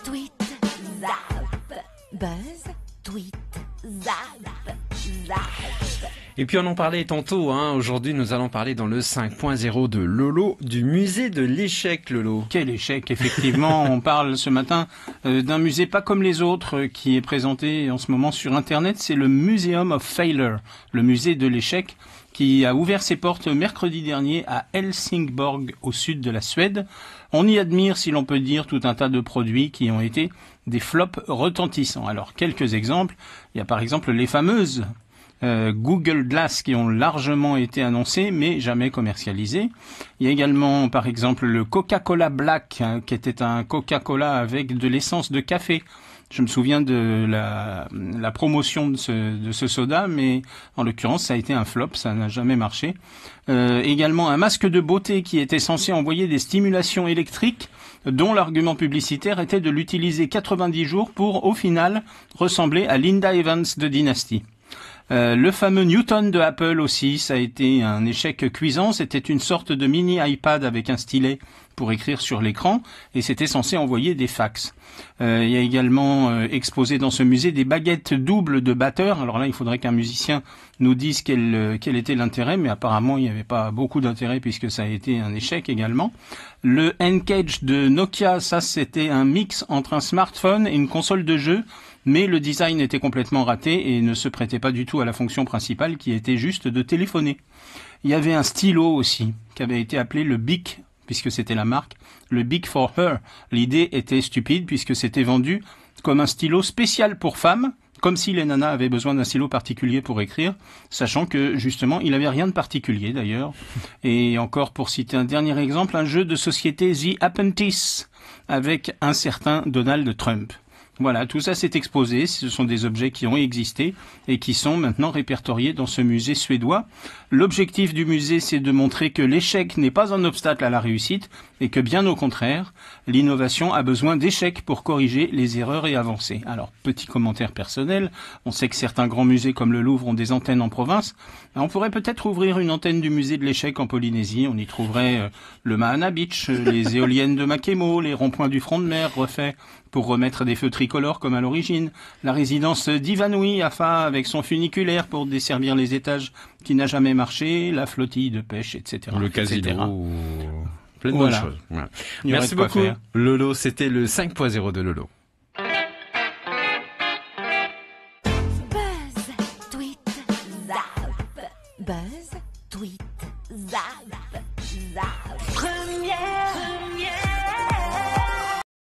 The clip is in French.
tweet, zap. Buzz, tweet, zap, zap. Et puis on en parlait tantôt, aujourd'hui nous allons parler dans le 5.0 de Lolo, du musée de l'échec, Lolo. Quel échec, effectivement. On parle ce matin d'un musée pas comme les autres qui est présenté en ce moment sur Internet. C'est le Museum of Failure, le musée de l'échec, qui a ouvert ses portes mercredi dernier à Helsingborg, au sud de la Suède. On y admire, si l'on peut dire, tout un tas de produits qui ont été des flops retentissants. Alors, quelques exemples. Il y a par exemple les fameuses Google Glass qui ont largement été annoncées mais jamais commercialisées. Il y a également par exemple le Coca-Cola Black qui était un Coca-Cola avec de l'essence de café. Je me souviens de la promotion de ce soda, mais en l'occurrence ça a été un flop, ça n'a jamais marché. Également un masque de beauté qui était censé envoyer des stimulations électriques, dont l'argument publicitaire était de l'utiliser 90 jours pour au final ressembler à Linda Evans de Dynasty. Le fameux Newton de Apple aussi, ça a été un échec cuisant. C'était une sorte de mini iPad avec un stylet pour écrire sur l'écran et c'était censé envoyer des fax. Il y a également exposé dans ce musée des baguettes doubles de batteurs. Alors là, il faudrait qu'un musicien nous dise quel était l'intérêt, mais apparemment il n'y avait pas beaucoup d'intérêt puisque ça a été un échec également. Le N-Cage de Nokia, ça c'était un mix entre un smartphone et une console de jeu. Mais le design était complètement raté et ne se prêtait pas du tout à la fonction principale qui était juste de téléphoner. Il y avait un stylo aussi qui avait été appelé le Bic, puisque c'était la marque, le Bic for Her. L'idée était stupide puisque c'était vendu comme un stylo spécial pour femmes, comme si les nanas avaient besoin d'un stylo particulier pour écrire, sachant que justement il n'avait rien de particulier d'ailleurs. Et encore pour citer un dernier exemple, un jeu de société The Apprentice avec un certain Donald Trump. Voilà, tout ça s'est exposé, ce sont des objets qui ont existé et qui sont maintenant répertoriés dans ce musée suédois. L'objectif du musée, c'est de montrer que l'échec n'est pas un obstacle à la réussite et que bien au contraire, l'innovation a besoin d'échecs pour corriger les erreurs et avancer. Alors, petit commentaire personnel, on sait que certains grands musées comme le Louvre ont des antennes en province. On pourrait peut-être ouvrir une antenne du musée de l'échec en Polynésie, on y trouverait le Mahana Beach, les éoliennes de Makemo, les ronds-points du front de mer refaits pour remettre des feux tricolores comme à l'origine, la résidence d'Ivanhoe Afa avec son funiculaire pour desservir les étages qui n'a jamais marché, la flottille de pêche, etc. Le casino, plein de bonnes choses. Voilà. Merci beaucoup. Lolo, c'était le 5.0 de Lolo.